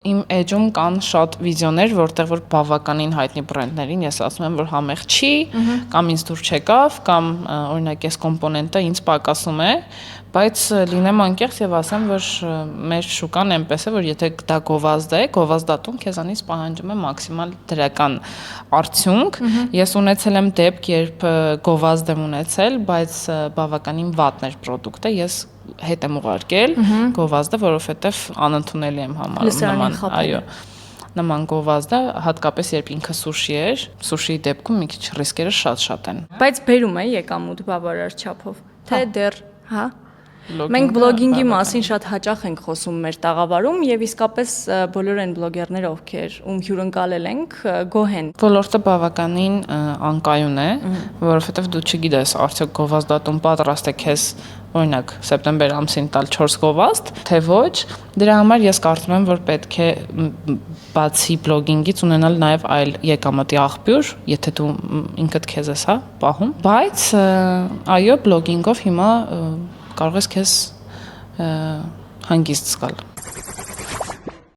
Իմ էջում կան շատ վիդեոներ, որտեղ որ բավականին հայտնի բրենդներին ես ասում եմ, որ համեղ չի, կամ ինձ դուր չեկավ, կամ օրինակ այս կոմպոնենտը ինձ պակասում է, բայց լինեմ անկեղծ եւ ասեմ, որ մեր շուկան այնպես է, որ եթե դա գովազդ է, գովազդատուն քեզանից պահանջում է մաքսիմալ դրական արդյունք։ Ես ունեցել եմ դեպք, երբ գովազդ եմ ունեցել, բայց բավականին վատն էր պրոդուկտը, ես հետ եմ ուղարկել գովազդը, որովհետև անընդունելի եմ համարում նման գովազդը, հատկապես երբ ինքը սուշի էր, սուշիի դեպքում մի քիչ ռիսկերը շատ են։ Բայց բերում է եկամուտ բավարար չափով, թե դեռ, հա։ Մենք բլոգինգի մասին շատ հաճախ ենք խոսում մեր տաղավարում եւ իսկապես բոլոր այն բլոգերները, ովքեր ում հյուրընկալել ենք, գոհ են։ Ոլորտը բավականին անկայուն է, որովհետեւ դու չգիտես արդյոք գովազդատուն պատրաստ է քեզ օրինակ սեպտեմբեր ամսին տալ 4 գովազդ, թե ոչ, դրա համար ես կարծում եմ, որ պետք է բացի բլոգինգից ունենալ նաև այլ եկամտի աղբյուր, եթե դու ինքդ քեզ ես, հա, պահում, բայց այո, բլոգինգով հիմա կարող ես քեզ հանգիստ զգալ։